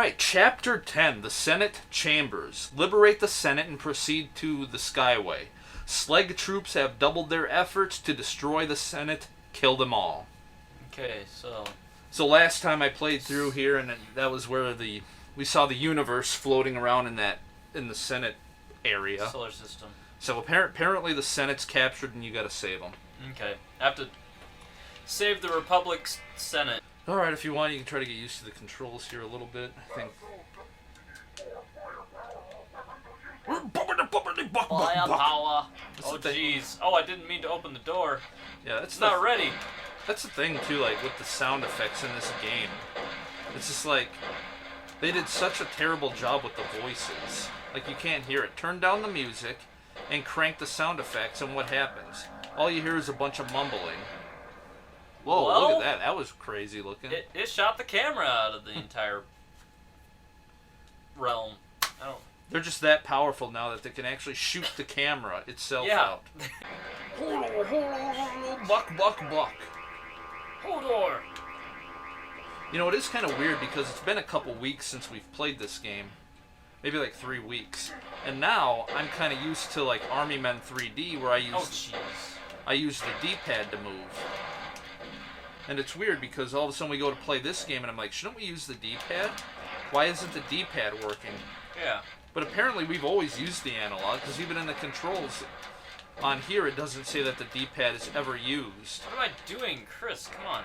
Alright, Chapter 10, The Senate Chambers. Liberate the Senate and proceed to the Skyway. Slag troops have doubled their efforts to destroy the Senate, kill them all. Okay, so... So last time I played through here, and that was where we saw the universe floating around in the Senate area. Solar system. So apparently the Senate's captured and you gotta save them. Okay. I have to save the Republic's Senate. Alright, if you want, you can try to get used to the controls here a little bit. I think... Firepower. Oh, jeez. Oh, I didn't mean to open the door. Yeah, that's It's not ready. That's the thing, too, like, with the sound effects in this game. It's just like, they did such a terrible job with the voices. Like, you can't hear it. Turn down the music and crank the sound effects, and what happens? All you hear is a bunch of mumbling. Whoa, well, look at that. That was crazy looking. It shot the camera out of the entire realm. I don't... They're just that powerful now that they can actually shoot the camera itself out. Buck, buck, buck. Hodor! You know, it is kind of weird because it's been a couple weeks since we've played this game. Maybe like 3 weeks. And now I'm kind of used to like Army Men 3D where I use the D-pad to move. And it's weird because all of a sudden we go to play this game and I'm like, shouldn't we use the D-pad? Why isn't the D-pad working? Yeah. But apparently we've always used the analog, because even in the controls on here it doesn't say that the D-pad is ever used. What am I doing, Chris? Come on.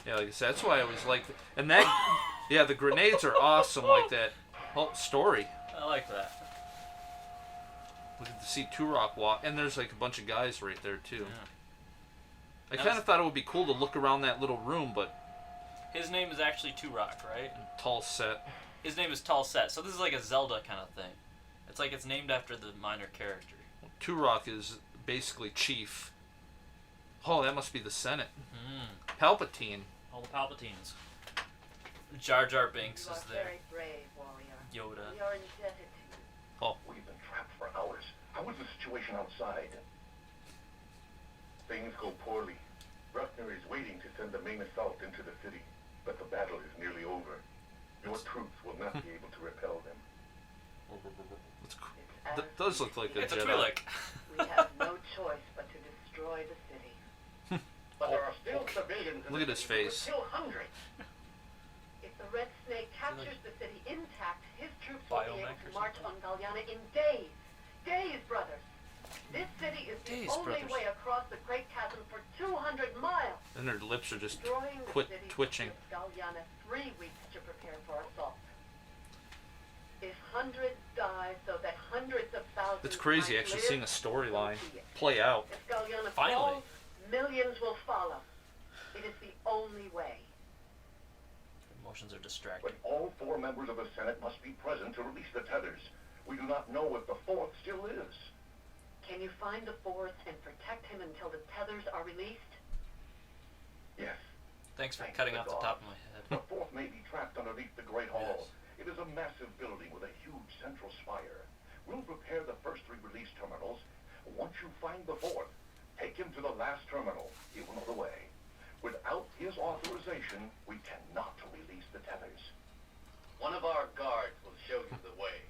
Yeah, like I said, that's why I always liked it. And that, yeah, the grenades are awesome like that. Oh, story. I like that. We get to see Turok walk, and there's like a bunch of guys right there too. Yeah. I kind of thought it would be cool to look around that little room, but... His name is actually Turok, right? Tall Set. His name is Tall Set, so this is like a Zelda kind of thing. It's like it's named after the minor character. Well, Turok is basically chief. Oh, that must be the Senate. Palpatine. All the Palpatines. Jar Jar Binks is there. Very brave, warrior. Yoda. We are indebted to you. Oh. We've been trapped for hours. How is the situation outside? Things go poorly. Bruckner is waiting to send the main assault into the city, but the battle is nearly over. Your troops will not be able to repel them. That does look like a It's a Jedi. Twi'lek. We have no choice but to destroy the city. But there are still civilians in Look at his the city who are face. still hungry. If the Red Snake captures the city intact, his troops will be able Biomech or to march on Galliana in days. Days, brothers. This city is the only way across the Great Chasm for 200 miles. And their lips are just Destroying the quit city twitching. gives Galliana 3 weeks to prepare for assault. If hundreds die so that hundreds of thousands It's crazy might actually live, seeing a storyline so be it. play out. If Galliana Finally. falls, millions will follow. It is the only way. Emotions are But distracting. all 4 members of the Senate must be present to release the tethers. We do not know if the 4th still is. Can you find the 4th and protect him until the tethers are released? Yes. Thanks for Thanks cutting to off the God. top of my head. The 4th may be trapped underneath the Great Hall. Yes. It is a massive building with a huge central spire. We'll prepare the first 3 release terminals. Once you find the 4th, take him to the last terminal. He will know the way. Without his authorization, we cannot release the tethers. One of our guards will show you the way.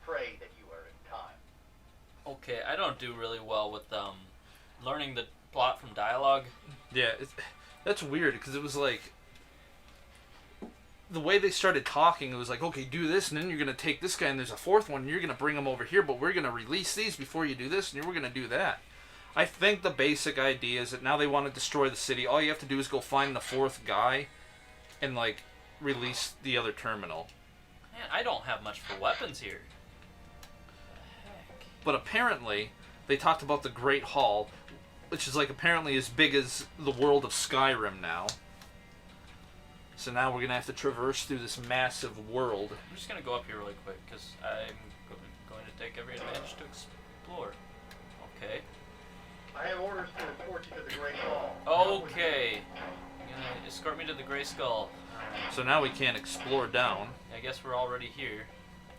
Pray that you are in time. Okay, I don't do really well with learning the plot from dialogue. Yeah, that's weird because it was like the way they started talking. It was like, okay, do this, and then you're gonna take this guy, and there's a 4th one, and you're gonna bring him over here, but we're gonna release these before you do this, and we're gonna do that. I think the basic idea is that now they want to destroy the city. All you have to do is go find the 4th guy, and like release the other terminal. Man, I don't have much for weapons here. But apparently, they talked about the Great Hall, which is like apparently as big as the world of Skyrim now. So now we're gonna have to traverse through this massive world. I'm just gonna go up here really quick because I'm going to take every advantage to explore. Okay. I have orders to escort you to the Great Hall. Okay. You're gonna escort me to the Gray Skull. So now we can't explore down. I guess we're already here.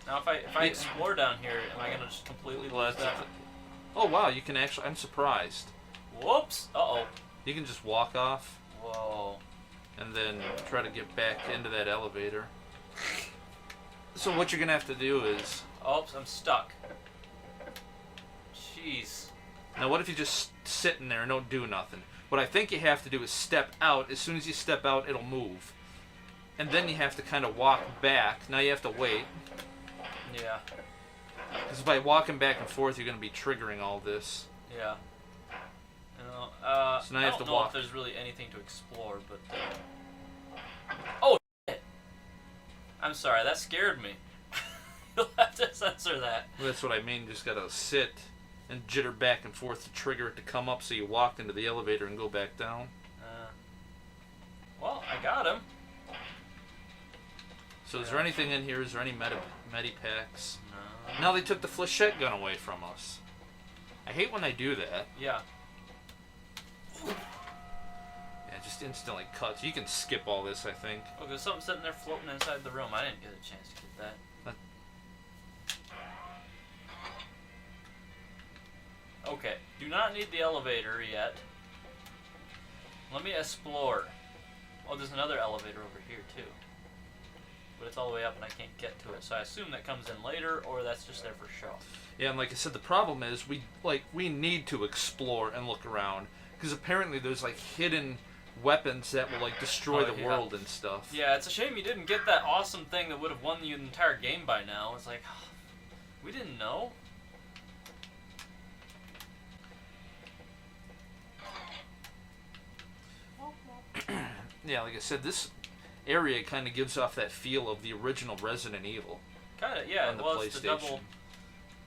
Now, if I explore down here, am I gonna just completely Well, lose that? Oh wow, you can actually. I'm surprised. Whoops! Uh-oh. You can just walk off. Whoa. and then try to get back into that elevator. So what you're gonna have to do is, Oops, I'm stuck. Jeez. now what if you just sit in there and don't do nothing? What I think you have to do is step out. As soon as you step out, it'll move. And then you have to kind of walk back. Now you have to wait. Yeah. Because by walking back and forth, you're going to be triggering all this. Yeah. You know, So now you I have don't to know walk. if there's really anything to explore, but... Oh, shit! I'm sorry, that scared me. You'll have to censor that. Well, that's what I mean. You just got to sit and jitter back and forth to trigger it to come up, so you walk into the elevator and go back down. Well, I got him. So is there anything in here? Is there any medipacks? No. Now they took the flechette gun away from us. I hate when they do that. Yeah. Yeah, it just instantly cuts. You can skip all this, I think. Oh, there's something sitting there floating inside the room. I didn't get a chance to get that. Okay, do not need the elevator yet. Let me explore. Oh, there's another elevator over here too. But it's all the way up and I can't get to it. So I assume that comes in later, or that's just there for show. Yeah, and like I said, the problem is we need to explore and look around, because apparently there's like hidden weapons that will like destroy the world and stuff. Yeah, it's a shame you didn't get that awesome thing that would have won you the entire game by now. It's like, we didn't know. Yeah, like I said, this area kind of gives off that feel of the original Resident Evil. Kind of, yeah. On the Well, it's the PlayStation.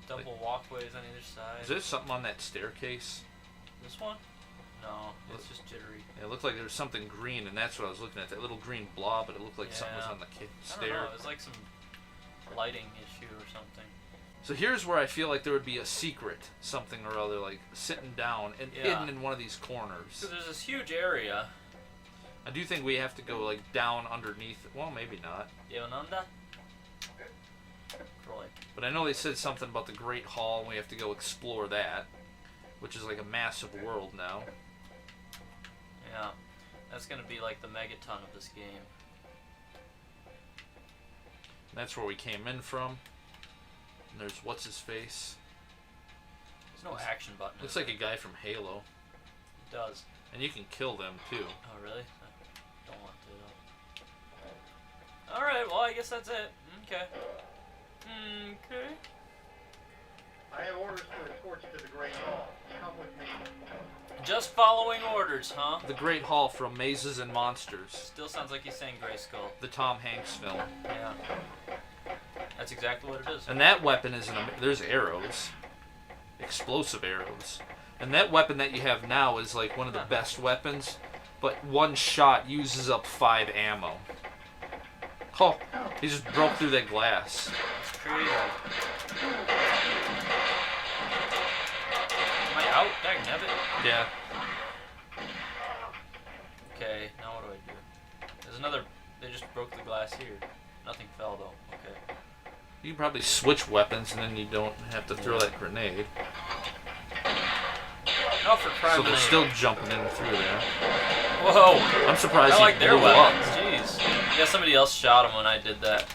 double walkways on either side. Is there something on that staircase? This one? No, it's just jittery. Yeah, it looked like there was something green, and that's what I was looking at, that little green blob, but it looked like something was Yeah. on the I don't stair. know. It was like some lighting issue or something. So here's where I feel like there would be a secret, something or other, like sitting down and Yeah. hidden in one of these corners. So there's this huge area. I do think we have to go like down underneath. Well, maybe not. Yonanda? Croy. But I know they said something about the Great Hall, and we have to go explore that, which is like a massive world now. Yeah. That's gonna be like the megaton of this game. That's where we came in from. And there's what's his face. There's no action button. Looks is like there? a guy from Halo, It does. and you can kill them too. Oh, really? I don't want to, though. Alright, well, I guess that's it. Okay. Okay. I have orders to escort you to the Great Hall. Come with me. Just following orders, huh? The Great Hall from Mazes and Monsters, Still sounds like he's saying Grayskull. the Tom Hanks film. Yeah. That's exactly what it is. And that weapon is there's arrows, explosive arrows, and that weapon that you have now is like one of the best weapons. But one shot uses up 5 ammo. Oh, he just broke through that glass. It's creative. Am I out? Dagnabbit? Yeah. Okay, now what do I do? There's another... They just broke the glass here. Nothing fell, though. Okay. You can probably switch weapons, and then you don't have to throw that grenade. Oh, for crying So out they're loud. still jumping in through there. Whoa! I'm surprised I he like their blew weapons. up. Jeez. Yeah, somebody else shot him when I did that.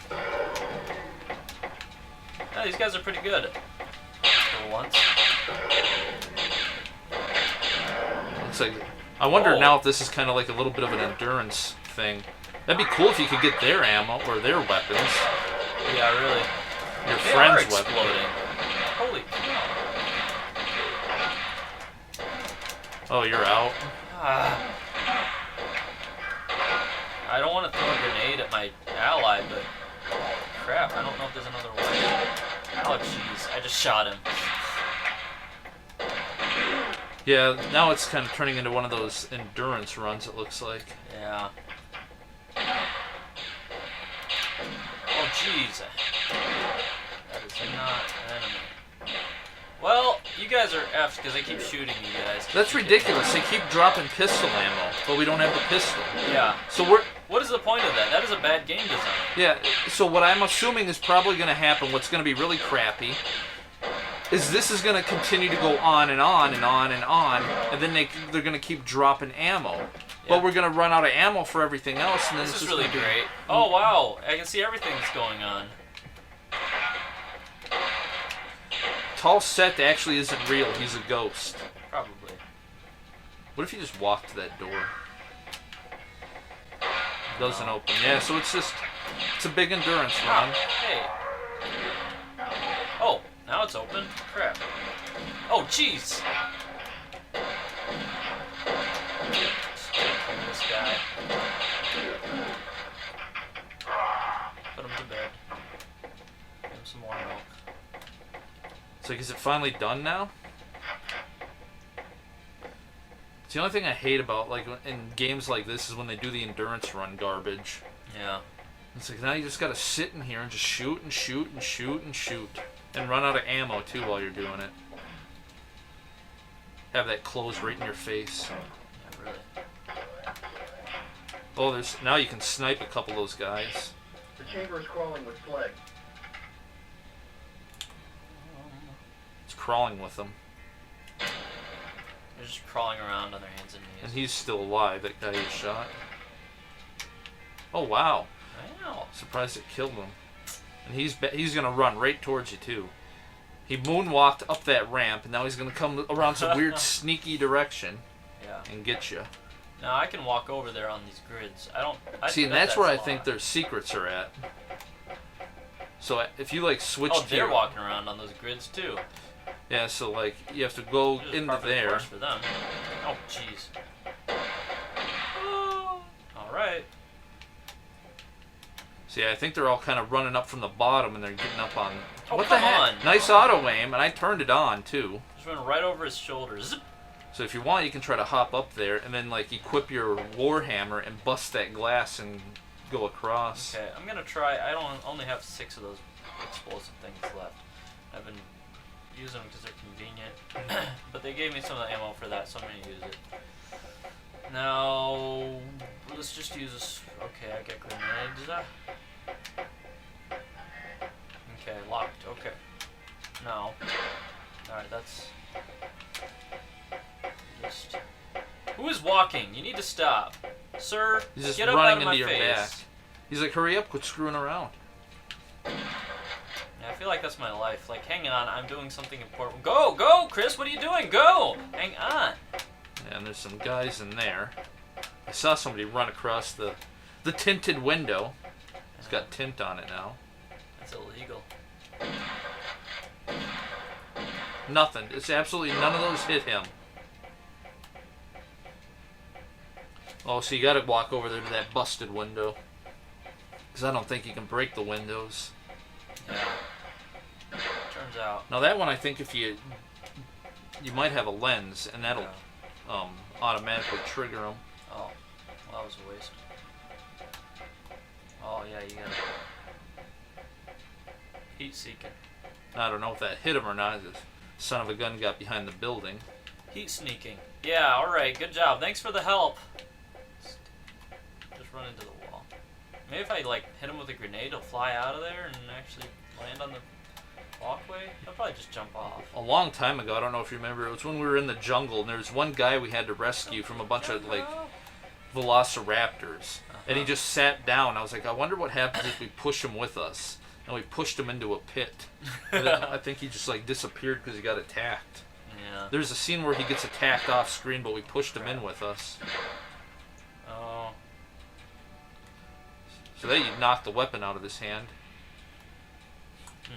Yeah, these guys are pretty good. For once. Looks like. I wonder Oh. now if this is kind of like a little bit of an endurance thing. That'd be cool if you could get their ammo or their weapons. Yeah, really. Your They friend's are weapon. exploding. Holy cow. Oh, you're out. Ah. I don't want to throw a grenade at my ally, but crap, I don't know if there's another way. Oh jeez, I just shot him. Yeah, now it's kind of turning into one of those endurance runs, it looks like. Yeah. Oh jeez. That is not an enemy. Well, you guys are F's because they keep shooting you guys. That's ridiculous. They keep dropping pistol ammo, but we don't have the pistol. Yeah. So we're... What is the point of that? That is a bad game design. Yeah, so what I'm assuming is probably going to happen, what's going to be really crappy, is this is going to continue to go on and on and on and on, and then they're going to keep dropping ammo. But we're going to run out of ammo for everything else, and then This it's is just really gonna be- great. Oh, wow. I can see everything that's going on. Tall Set actually isn't real. He's a ghost. Probably. What if you just walked to that door? Doesn't open. Yeah, so it's a big endurance run. Hey. Oh, now it's open. Crap. Oh, jeez. This guy. Put him to bed. Give him some more milk. It's like, is it finally done now? It's the only thing I hate about, like, in games like this is when they do the endurance run garbage. Yeah. It's like, now you just gotta sit in here and just shoot and shoot and shoot and shoot. And run out of ammo, too, while you're doing it. Have that close right in your face. Yeah, really. Oh, now you can snipe a couple of those guys. The chamber is crawling with slag. It's crawling with them. They're just crawling around on their hands and And knees. he's still alive, that guy you shot. Oh, wow. Wow. Surprised it killed him. And he's gonna run right towards you, too. He moonwalked up that ramp, and now he's gonna come around some weird sneaky direction Yeah. and get you. Now I can walk over there on these grids. See, and bet that's where I a think lot. their secrets are at. So if you like switch Oh, to they're your, walking around on those grids too. yeah, so like you have to go This is into par for the there. course for them. Oh, jeez. All right. See, I think they're all kind of running up from the bottom, and they're getting up on. Oh, What the come heck? on. Nice auto aim, and I turned it on too. Just went right over his shoulders. Zip. So if you want, you can try to hop up there, and then like equip your warhammer and bust that glass and go across. Okay, I'm gonna try. I only have 6 of those explosive things left. I've been using them because they're convenient, but they gave me some of the ammo for that, so I'm gonna use it. Now let's just use this. Okay, I got grenades. Okay, locked. Okay. Now, all right, that's just. Who is walking? You need to stop, sir. He's just get up out running of my into your face. back. He's like, hurry up, quit screwing around. Yeah, I feel like that's my life. Like, hang on, I'm doing something important. Go, go, Chris, what are you doing? Go! Hang on. Yeah, and there's some guys in there. I saw somebody run across the tinted window. It's got tint on it now. That's illegal. Nothing. It's absolutely none of those hit him. Oh, so you gotta walk over there to that busted window. Because I don't think you can break the windows. Yeah. Turns out. Now that one, I think if you might have a lens, and that'll Yeah. Automatically trigger them. Oh, well, that was a waste. Oh, yeah, you gotta. Heat seeking. I don't know if that hit him or not. The son of a gun got behind the building. Heat sneaking. Yeah, alright, good job. Thanks for the help. Just run into the wall. Maybe if I, like, hit him with a grenade, he'll fly out of there and actually land on the walkway. He'll probably just jump off. A long time ago, I don't know if you remember, it was when we were in the jungle, and there was one guy we had to rescue from a bunch of, like, velociraptors. And he just sat down. I was like, I wonder what happens if we push him with us. And we pushed him into a pit. And then I think he just, like, disappeared because he got attacked. Yeah. There's a scene where he gets attacked off screen, but we pushed him in with us. Oh. So there you knocked the weapon out of his hand.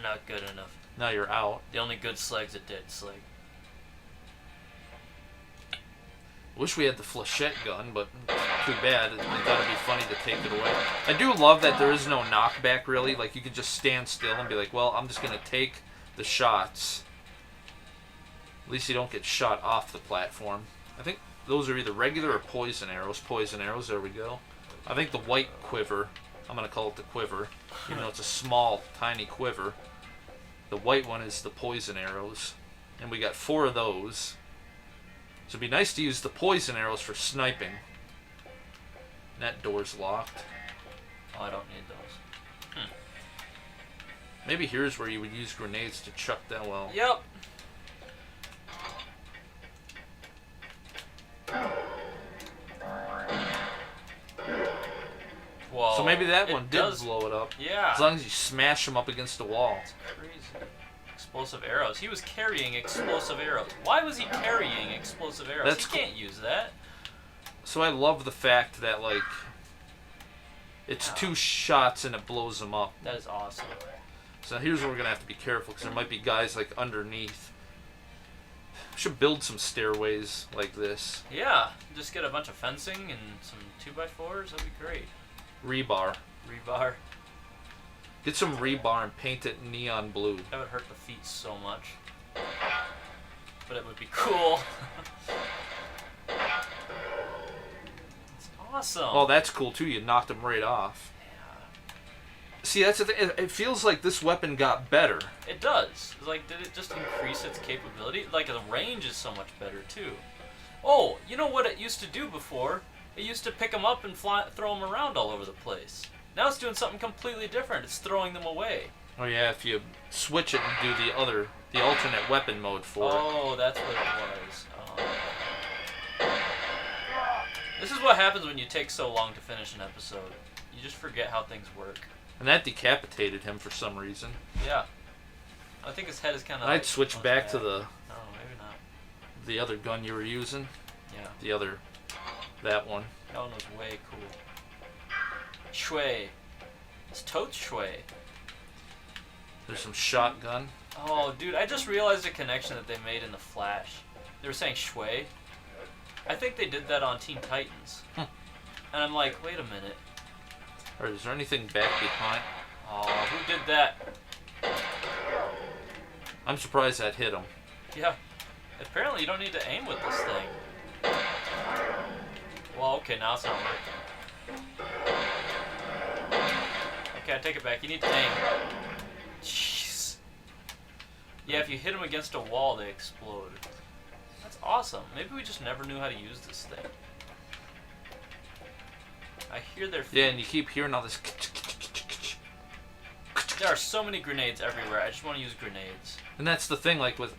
Not good enough. Now you're out. The only good slag's a dead slag. Wish we had the flechette gun, but too bad. I thought it'd be funny to take it away. I do love that there is no knockback, really. Like, you could just stand still and be like, well, I'm just going to take the shots. At least you don't get shot off the platform. I think those are either regular or poison arrows. Poison arrows, there we go. I think the white quiver, I'm going to call it the quiver, even though it's a small, tiny quiver. The white one is the poison arrows. And we got 4 of those. So it'd be nice to use the poison arrows for sniping. And that door's locked. Oh, I don't need those. Maybe here's where you would use grenades to chuck that well. Yep. Whoa. So maybe that It one did does- blow it up. Yeah. As long as you smash them up against the wall. That's crazy. Explosive arrows. He was carrying explosive arrows. Why was he carrying explosive arrows? That's He can't use that. So I love the fact that, like, it's Yeah. 2 shots and it blows them up. That is awesome. So here's where we're going to have to be careful, because there might be guys, like, underneath. Should build some stairways like this. Yeah. Just get a bunch of fencing and some 2x4s. That'd be great. Rebar. Rebar. Get some rebar and paint it neon blue. That would hurt the feet so much. But it would be cool. It's awesome. Oh, that's cool, too. You knocked them right off. See, that's the thing. It feels like this weapon got better. It does. It's like, did it just increase its capability? Like, the range is so much better, too. Oh, you know what it used to do before? It used to pick them up and throw them around all over the place. Now it's doing something completely different. It's throwing them away. Oh, yeah, if you switch it and do the alternate weapon mode for it. Oh, that's what it was. Oh. This is what happens when you take so long to finish an episode. You just forget how things work. And that decapitated him for some reason. Yeah. I think his head is kind of. I'd switch back to Oh, maybe not. the other gun you were using. Yeah. That one. That one was way cool. Shui. It's totes Shui. There's some shotgun. Oh, dude, I just realized a connection that they made in the Flash. They were saying Shui. I think they did that on Teen Titans. Hmm. And I'm like, wait a minute. Or is there anything back behind? Oh, who did that? I'm surprised that hit him. Yeah. Apparently you don't need to aim with this thing. Well, okay, now it's not working. Okay, I take it back. You need to aim. Jeez. Yeah, if you hit them against a wall, they explode. That's awesome. Maybe we just never knew how to use this thing. I hear their feet. Yeah, and you keep hearing all this. There are so many grenades everywhere. I just want to use grenades. And that's the thing, like, with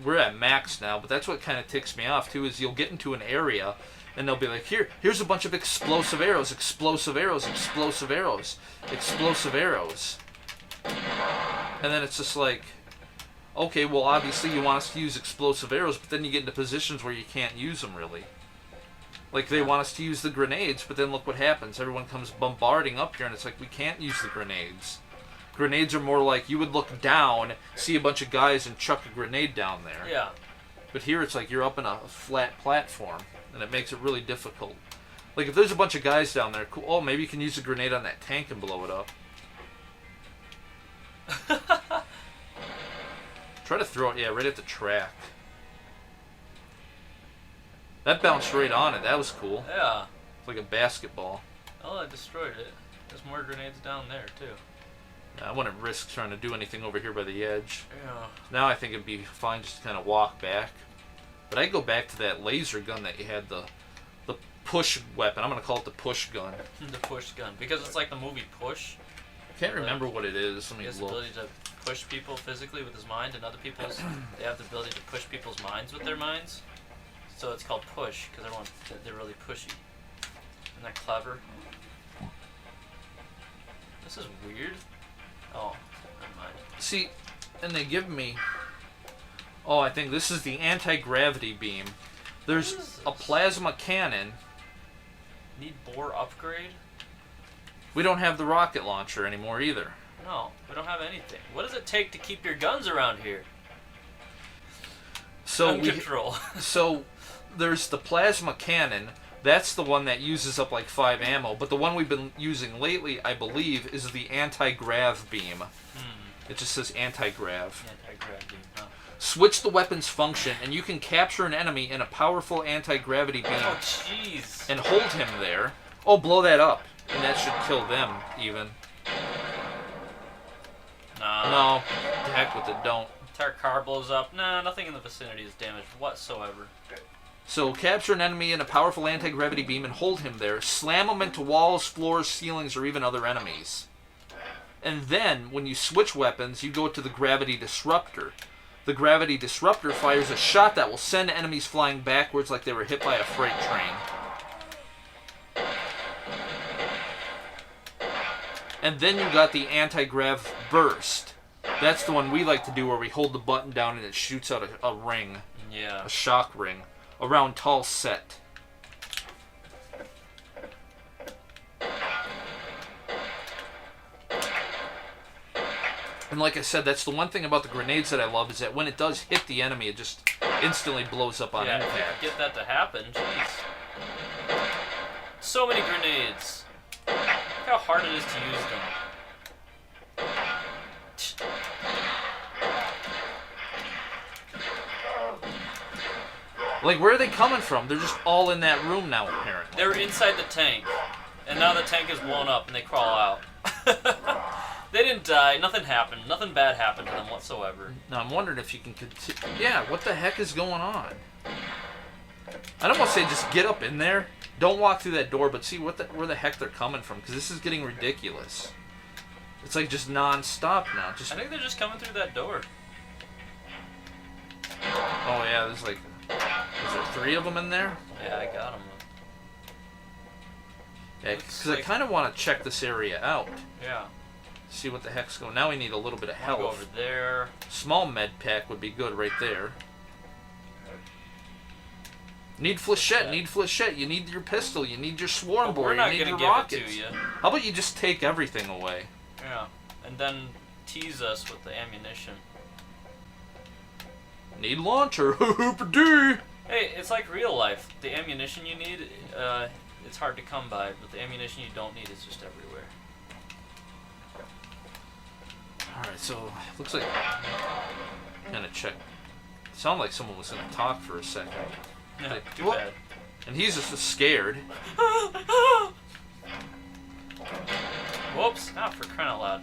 we're at max now, but that's what kind of ticks me off too, is you'll get into an area and they'll be like, here's a bunch of explosive arrows, explosive arrows, explosive arrows, explosive arrows. And then it's just like, okay, well, obviously you want us to use explosive arrows, but then you get into positions where you can't use them really. Like, they want us to use the grenades, but then look what happens. Everyone comes bombarding up here, and it's like, we can't use the grenades. Grenades are more like, you would look down, see a bunch of guys, and chuck a grenade down there. Yeah. But here it's like you're up in a flat platform, and it makes it really difficult. Like, if there's a bunch of guys down there, cool. Oh, maybe you can use a grenade on that tank and blow it up. Try to throw it, yeah, right at the track. That bounced right on it. That was cool. Yeah. Like a basketball. Oh, I destroyed it. There's more grenades down there, too. I wouldn't risk trying to do anything over here by the edge. Yeah. Now I think it'd be fine just to kind of walk back. But I'd go back to that laser gun that you had, the push weapon. I'm going to call it the push gun. The push gun. Because it's like the movie Push. I can't remember what it is. Let He me has the look. ability to push people physically with his mind, and other people's, they have the ability to push people's minds with their minds. So it's called Push, because they're really pushy. Isn't that clever? This is weird. Oh, never mind. See, and they give me... Oh, I think this is the anti-gravity beam. There's What is a this? plasma cannon. Need bore upgrade? We don't have the rocket launcher anymore either. No, we don't have anything. What does it take to keep your guns around here? So Gun control. So there's the plasma cannon. That's the one that uses up like 5 ammo. But the one we've been using lately, I believe, is the anti-grav beam. It just says anti-grav. Anti-grav beam, huh? Switch the weapon's function, and you can capture an enemy in a powerful anti-gravity beam Oh, jeez. and hold him there. Oh, blow that up. And that should kill them, even. Nah. No, the heck with it, don't. Entire car blows up. Nah, nothing in the vicinity is damaged whatsoever. So, capture an enemy in a powerful anti-gravity beam and hold him there. Slam him into walls, floors, ceilings, or even other enemies. And then, when you switch weapons, you go to the gravity disruptor. The gravity disruptor fires a shot that will send enemies flying backwards like they were hit by a freight train. And then you got the anti-grav burst. That's the one we like to do where we hold the button down and it shoots out a ring. Yeah. A shock ring. Around tall set. And like I said, that's the one thing about the grenades that I love is that when it does hit the enemy, it just instantly blows up on impact. If you could get that to happen, jeez. So many grenades. Look how hard it is to use them. Like, where are they coming from? They're just all in that room now, apparently. They were inside the tank, and now the tank is blown up and they crawl out. They didn't die. Nothing happened. Nothing bad happened to them whatsoever. Now, I'm wondering if you can continue. Yeah, what the heck is going on? I'd almost say just get up in there. Don't walk through that door, but see where the heck they're coming from, because this is getting ridiculous. It's like just non-stop now. I think they're just coming through that door. Oh, yeah, there's like... Is there 3 of them in there? Yeah, I got them. Yeah, because I kind of want to check this area out. Yeah. See what the heck's going on. Now we need a little bit of I'll health. go over there. Small med pack would be good right there. Need flechette, need flechette. You need your pistol. You need your swarm But bore. we're not you need gonna your give rockets. it to you. How about you just take everything away? Yeah, and then tease us with the ammunition. Need launcher. Hoop-a-doo. Hey, it's like real life. The ammunition you need, it's hard to come by, but the ammunition you don't need is just everywhere. Alright, so looks like I'm gonna check. It sounded like someone was gonna talk for a second. Yeah, Like, too what? bad. And he's just scared. Whoops! Ah, for crying out loud.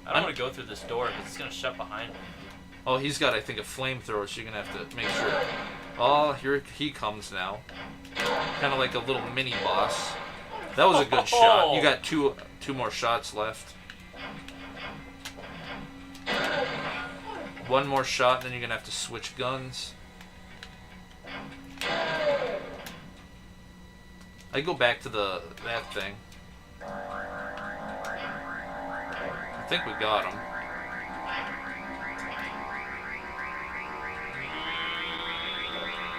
I don't want to go through this door because it's gonna shut behind me. Oh, he's got, I think, a flamethrower, so you're gonna have to make sure. Oh, here he comes now. Kind of like a little mini boss. That was a good shot. You got two more shots left. One more shot, and then you're gonna have to switch guns. I go back to that thing. I think we got him.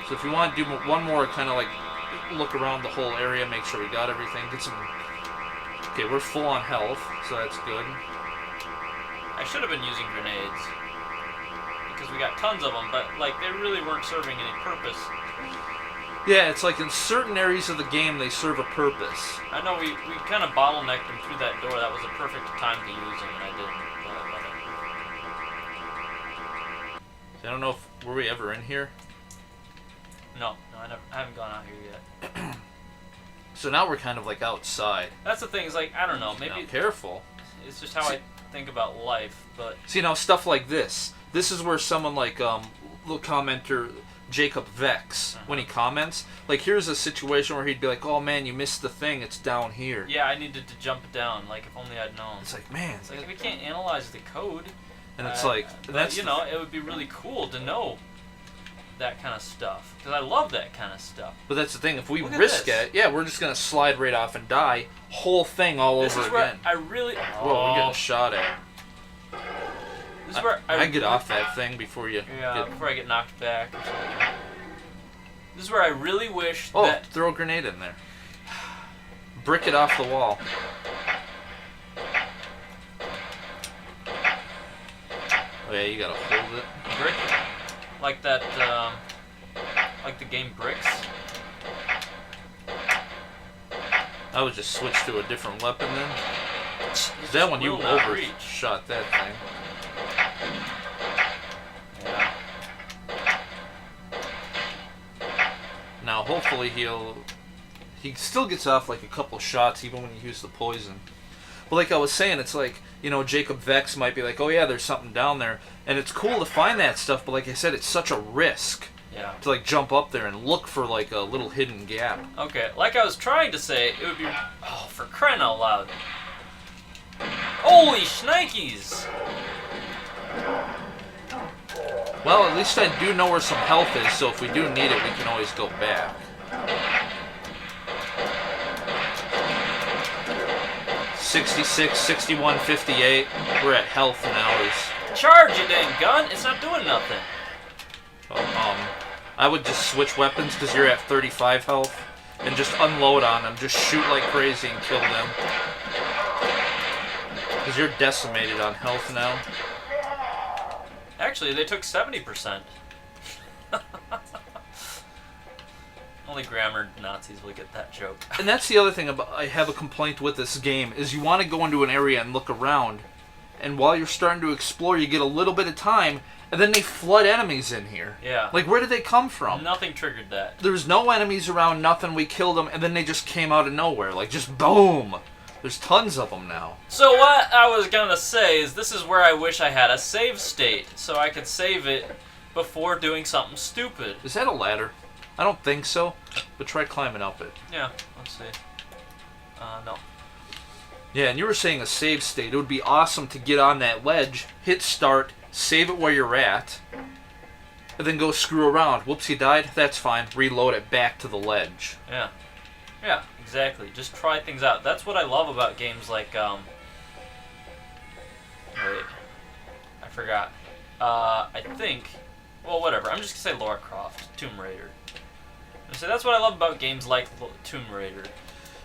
So if you want to do one more kind of like look around the whole area, make sure we got everything, get some... Okay, we're full on health, so that's good. I should have been using grenades. Because we got tons of them, but like they really weren't serving any purpose. Yeah, it's like in certain areas of the game they serve a purpose. I know we kind of bottlenecked them through that door. That was a perfect time to use them, and I didn't. I don't know if... Were we ever in here? No, I haven't gone out here yet. So now we're kind of like outside. That's the thing, is like, I don't know, maybe... Now, careful. It's just how I think about life, but... See, now stuff like this. This is where someone like, little commenter... Jacob Vex, when he comments, like here's a situation where he'd be like, oh man, you missed the thing, it's down here. Yeah, I needed to jump down, like if only I'd known. It's like, man. It's like, we can't analyze the code. And it's like, but, that's... you know, it would be really cool to know that kind of stuff. Because I love that kind of stuff. But that's the thing, if we Look at risk this. it, yeah, we're just going to slide right off and die. Whole thing all This over is where again. I really... Whoa, we're getting shot at. This is where I get off that thing before you before I get knocked back or something. This is where I really wish Oh, that... throw a grenade in there. Brick it off the wall. Oh yeah, you gotta hold it. Brick? Like that, like the game Bricks? I would just switch to a different weapon then. It That one you will not overshot reach. that thing. Yeah. Now hopefully he still gets off like a couple shots even when you use the poison. But like I was saying, it's like, you know, Jacob Vex might be like, oh yeah, there's something down there. And it's cool to find that stuff, but like I said, it's such a risk. Yeah. to like jump up there and look for like a little hidden gap. Okay, like I was trying to say, it would be... Oh, for crying out loud. Holy shnikes! Well, at least I do know where some health is, so if we do need it, we can always go back. 66, 61, 58. We're at health now. Charge, you dang gun! It's not doing nothing. I would just switch weapons because you're at 35 health and just unload on them. Just shoot like crazy and kill them. Because you're decimated on health now. Actually, they took 70%. Only grammar Nazis will get that joke. And that's the other thing about I have a complaint with this game is you want to go into an area and look around, and while you're starting to explore, you get a little bit of time, and then they flood enemies in here. Yeah. Like, where did they come from? Nothing triggered that. There's no enemies around, nothing. We killed them, and then they just came out of nowhere. Like, just boom. There's tons of them now. So what I was gonna say is this is where I wish I had a save state, so I could save it before doing something stupid. Is that a ladder? I don't think so, but try climbing up it. Yeah, let's see. No. Yeah, and you were saying a save state. It would be awesome to get on that ledge, hit start, save it where you're at, and then go screw around. Whoops, you died? That's fine. Reload it back to the ledge. Yeah. Yeah, exactly. Just try things out. That's what I love about games like, wait. I forgot. I think... Well, whatever. I'm just gonna say Lara Croft. Tomb Raider. So that's what I love about games like Tomb Raider.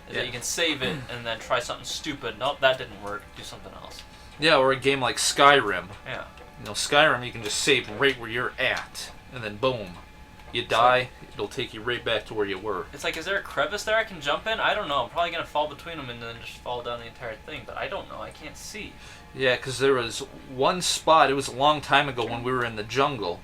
Is that you can save it and then try something stupid. Nope, that didn't work. Do something else. Yeah, or a game like Skyrim. Yeah. You know, Skyrim, you can just save right where you're at, and then boom. You die, it'll take you right back to where you were. It's like, is there a crevice there I can jump in? I don't know. I'm probably going to fall between them and then just fall down the entire thing, but I don't know. I can't see. Yeah, because there was one spot, it was a long time ago when we were in the jungle,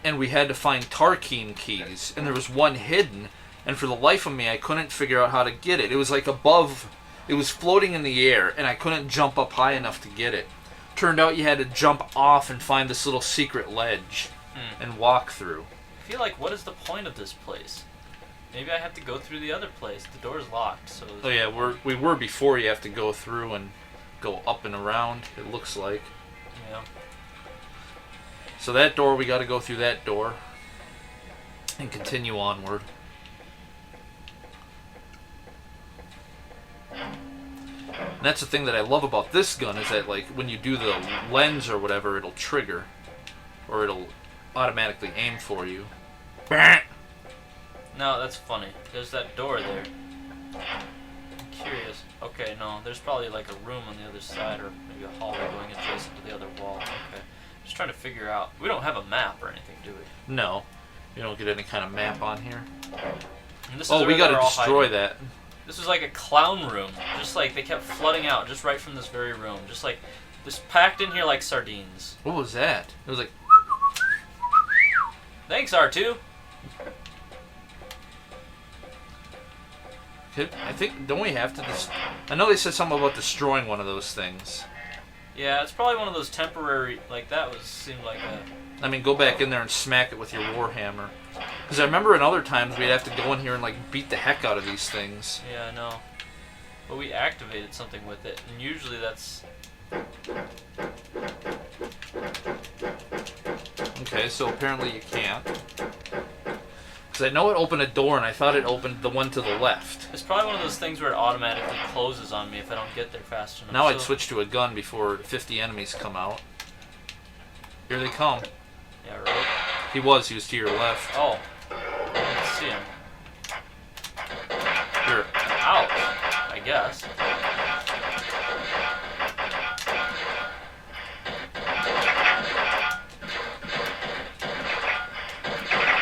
and we had to find Tarkeen keys, and there was one hidden, and for the life of me, I couldn't figure out how to get it. It was like above, it was floating in the air, and I couldn't jump up high enough to get it. Turned out you had to jump off and find this little secret ledge and walk through. I feel like, what is the point of this place? Maybe I have to go through the other place. The door's locked, so... Oh yeah, we were before you have to go through and go up and around, it looks like. Yeah. So that door, we got to go through that door and continue onward. And that's the thing that I love about this gun is that, like, when you do the lens or whatever, it'll trigger, or it'll automatically aim for you. No, that's funny. There's that door there. I'm curious. Okay, no, there's probably like a room on the other side, or maybe a hallway going adjacent to the other wall. Okay. Just trying to figure out. We don't have a map or anything, do we? No. You don't get any kind of map on here. And this is Oh, where we got they're to all destroy hiding. that. This was like a clown room. Just like they kept flooding out just right from this very room. Just like, just packed in here like sardines. What was that? It was like... Thanks, R2. I think, don't we have to... I know they said something about destroying one of those things. Yeah, it's probably one of those temporary, like that was, seemed like a... I mean, go back in there and smack it with your warhammer. Because I remember in other times we'd have to go in here and like beat the heck out of these things. Yeah, I know. But we activated something with it, and usually that's... Okay, so apparently you can't. Because I know it opened a door and I thought it opened the one to the left. It's probably one of those things where it automatically closes on me if I don't get there fast enough. Now I'd switch to a gun before 50 enemies come out. Here they come. Yeah, right? He was to your left. Oh. I didn't see him. Here. Ouch, I guess.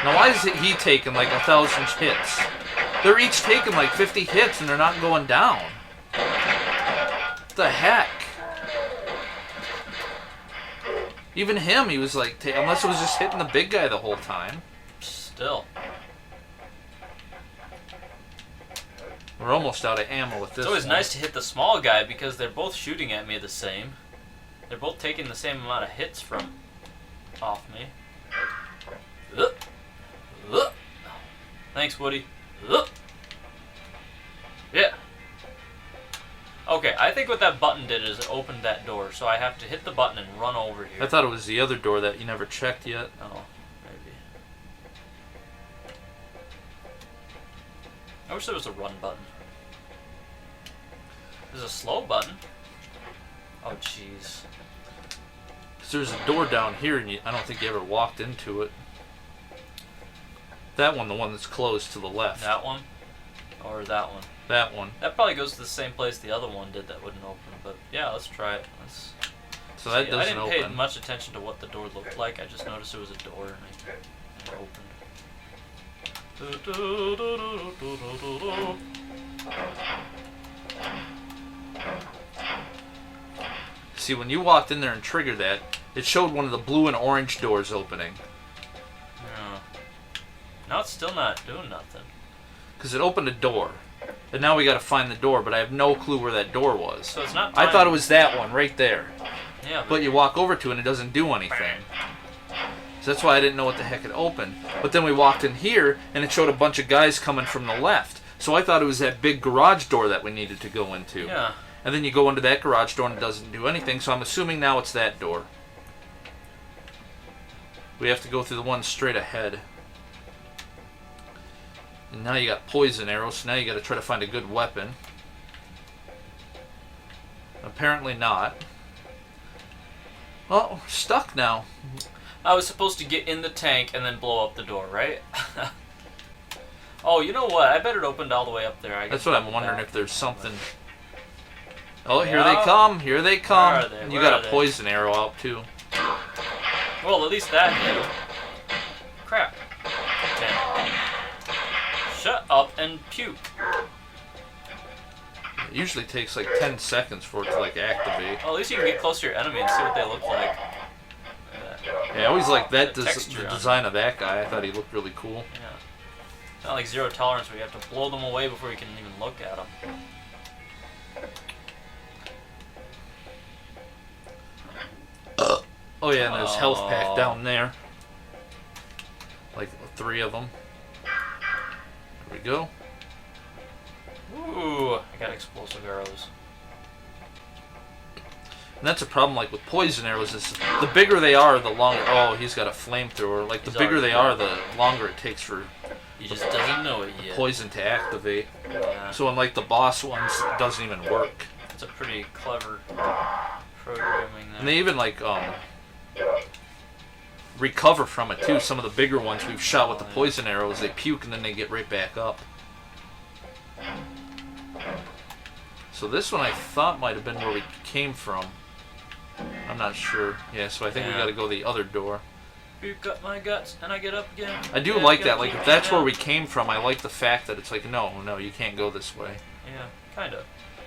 Now why is he taking like 1,000 hits? They're each taking like 50 hits and they're not going down. What the heck? Even him, he was like, unless it was just hitting the big guy the whole time. Still. We're almost out of ammo with this It's always one. nice to hit the small guy because they're both shooting at me the same. They're both taking the same amount of hits from off me. Ugh. Thanks, Woody. Ugh. Yeah. Okay, I think what that button did is it opened that door, so I have to hit the button and run over here. I thought it was the other door that you never checked yet. Oh, maybe. I wish there was a run button. There's a slow button. Oh, jeez. There's a door down here, and I don't think you ever walked into it. That one, the one that's closed to the left. That one? Or that one? That one. That probably goes to the same place the other one did that wouldn't open, but yeah, let's try it. So that See, doesn't I didn't pay open. much attention to what the door looked like. I just noticed there was a door and it opened. See, when you walked in there and triggered that, it showed one of the blue and orange doors opening. Yeah. Now it's still not doing nothing. Because it opened a door. And now we got to find the door, but I have no clue where that door was. So it's not. I thought it was that one right there. Yeah. But you walk over to it and it doesn't do anything. So that's why I didn't know what the heck it opened. But then we walked in here and it showed a bunch of guys coming from the left. So I thought it was that big garage door that we needed to go into. Yeah. And then you go into that garage door and it doesn't do anything. So I'm assuming now it's that door. We have to go through the one straight ahead. And now you got poison arrows, so now you got to try to find a good weapon. Apparently not. Well, we're stuck now. I was supposed to get in the tank and then blow up the door, right? Oh, you know what? I bet it opened all the way up there. I That's guess what I'm double wondering, back. if there's something. Oh, here they come. Here they come. Where are they? And you Where got are a they? poison arrow out, too. Well, at least that hit. Crap. Okay. Shut up and puke. It usually takes like 10 seconds for it to like activate. Well, at least you can get close to your enemy and see what they look like. Yeah, I always like that The texture the on design of that guy. I thought he looked really cool. Yeah. Not like zero tolerance where you have to blow them away before you can even look at them. Oh yeah, and there's health pack down there. Like 3 of them. There we go. Ooh, I got explosive arrows. And that's a problem, like with poison arrows, is the bigger they are, the longer. Oh, he's got a flamethrower. Like the He's bigger already they are, the longer it takes for He just doesn't know it yet. poison to activate. Yeah. So in like the boss ones, it doesn't even work. It's a pretty clever programming there. And they even like recover from it too. Some of the bigger ones we've shot with the poison arrows, they puke and then they get right back up. So this one I thought might have been where we came from. I'm not sure. Yeah, so I think we Yeah. got to go the other door. Puke up my guts and I get up again. I do Yeah, like gotta that. Like keep if that's it where down. we came from, I like the fact that it's like no, you can't go this way. Yeah, kind of.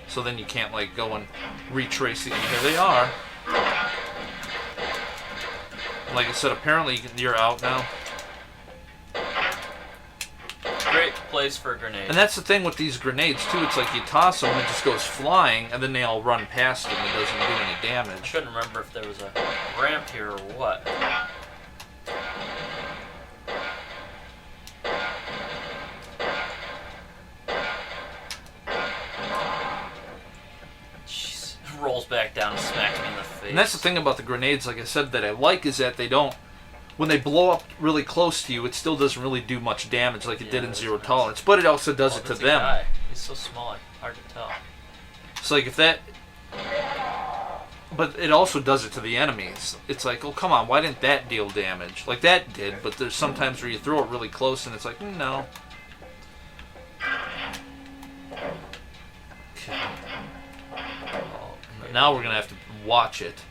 So then you can't like go and retrace it. Here they are. Like I said, apparently you're out now. Great place for a grenade. And that's the thing with these grenades too. It's like you toss them and it just goes flying, and then they all run past it and it doesn't do any I damage. couldn't remember if there was a ramp here or what. Jeez. Rolls back down and smacks me in the face. And that's the thing about the grenades, like I said, that I like is that they don't. When they blow up really close to you, it still doesn't really do much damage like it did in that's Zero nice. Tolerance. But it also does Oh, it to that's a them. guy. He's so small, hard to tell. It's like if that. But it also does it to the enemies. It's like, oh come on, why didn't that deal damage? Like that did, but there's sometimes where you throw it really close and it's like, no. Okay. But now we're gonna have to watch it.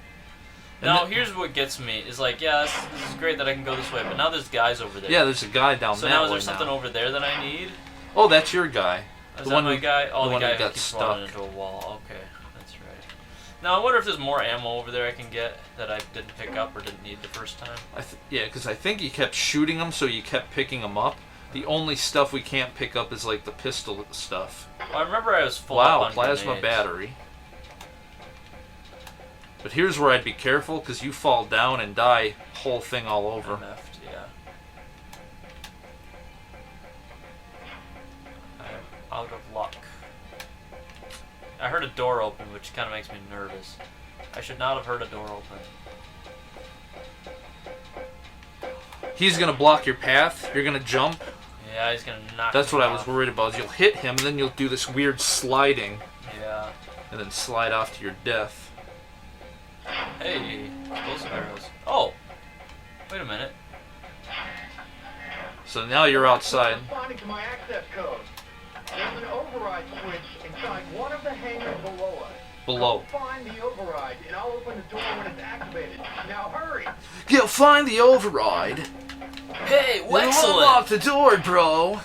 And Now, th- here's what gets me, is like, yeah, this is great that I can go this way, but now there's guys over there. yeah, there's a guy down So that now way is there something now. over there that I need? Oh, that's your guy. Is The that one my who- guy? Oh, the the one who guy who got keeps running stuck. into a wall. Okay, that's right. Now, I wonder if there's more ammo over there I can get that I didn't pick up or didn't need the first time. Yeah, because I think you kept shooting them, so you kept picking them up. The only stuff we can't pick up is like the pistol stuff. Well, I remember I was full up Wow, on plasma grenades. battery. But here's where I'd be careful, because you fall down and die, whole thing all over. I'm effed, yeah. Out of luck. I heard a door open, which kind of makes me nervous. I should not have heard a door open. He's gonna block your path. You're gonna jump. Yeah, he's gonna knock That's me what I off. was worried about. Is you'll hit him, and then you'll do this weird sliding, Yeah. and then slide off to your death. Hey, those arrows. Oh! Wait a minute. So now you're outside. Responding to my access code. There's an override switch inside one of the hangars below us. Below. Find the override, and I'll open the door when it's activated. Now hurry! You'll find the override. Hey, We'll excellent! unlock the door, bro.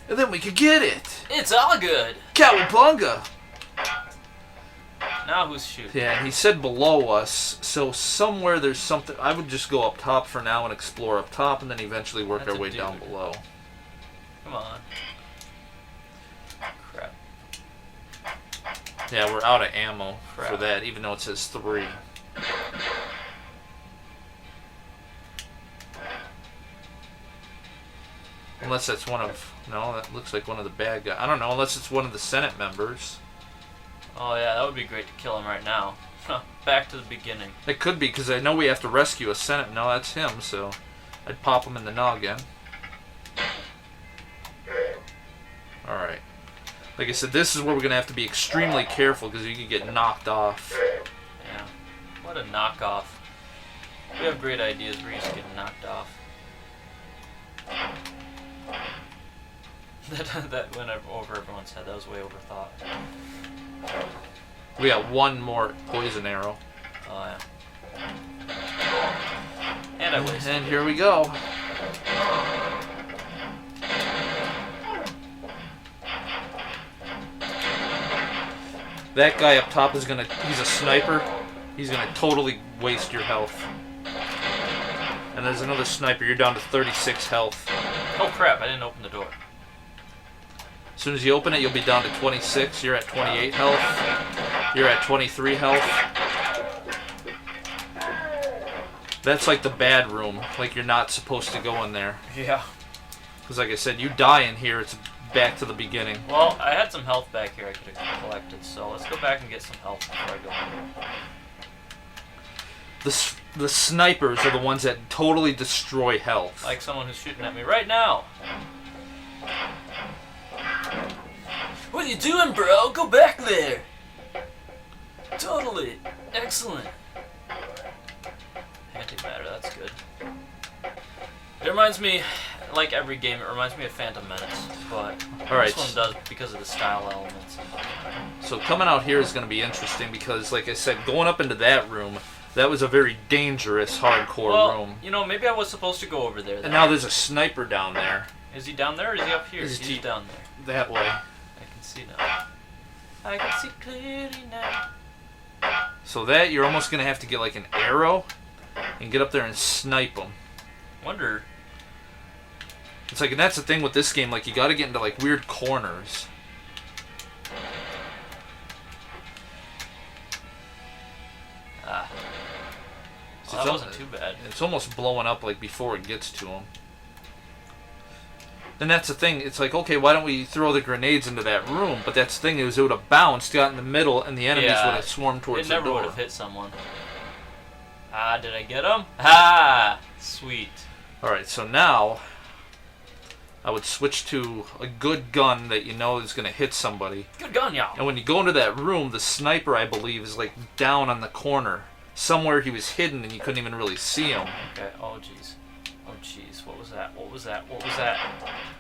And then we could get it. It's all good! Cowabunga. Now who's shooting? Yeah, and he said below us, so somewhere there's something. I would just go up top for now and explore up top, and then eventually work That's our a way dude. down below. Come on. Crap. Yeah, we're out of ammo for Crap. that, even though it says 3. Unless that's one of... No, that looks like one of the bad guys. I don't know, unless it's one of the Senate members. Oh yeah, that would be great to kill him right now. Back to the beginning. It could be, because I know we have to rescue a Senate. No, that's him, so I'd pop him in the noggin. Alright. Like I said, this is where we're going to have to be extremely careful, because you could get knocked off. Yeah. What a knockoff. We have great ideas, we're just getting knocked off. that went over everyone's head. That was way overthought. We got one more poison arrow. Oh yeah. And I wasted. And here we go. That guy up top is gonna, he's a sniper. He's gonna totally waste your health. And there's another sniper, you're down to 36 health. Oh crap! I didn't open the door. As soon as you open it, you'll be down to 26. You're at 28 health. You're at 23 health. That's like the bad room. Like you're not supposed to go in there. Yeah. Because like I said, you die in here, it's back to the beginning. Well, I had some health back here I could have collected, so let's go back and get some health before I go in. The snipers are the ones that totally destroy health. Like someone who's shooting at me right now. What are you doing, bro? Go back there. Totally. Excellent. Antimatter, that's good. It reminds me, like every game, it reminds me of Phantom Menace, but Alright. this one does because of the style elements. So coming out here is going to be interesting because, like I said, going up into that room, that was a very dangerous, hardcore room. You know, maybe I was supposed to go over there. And now there's a sniper down there. Is he down there or is he up here? Is He's he- down there. That way. I can see now. I can see clearly now. So that, you're almost going to have to get like an arrow and get up there and snipe them. Wonder. It's like, and that's the thing with this game, like you got to get into like weird corners. Ah. So Well, it's that al- wasn't too bad. It's almost blowing up like before it gets to them. And that's the thing, it's like, okay, why don't we throw the grenades into that room? But that's the thing, is it would have bounced, got in the middle, and the enemies Yeah. would have swarmed towards It the never door. would have hit someone. Ah, did I get him? Ah, sweet. Alright, so now I would switch to a good gun that you know is going to hit somebody. Good gun, y'all. And when you go into that room, the sniper, I believe, is like down on the corner. Somewhere he was hidden and you couldn't even really see him. Okay, oh jeez. Oh jeez, what was that? What was that? What was that?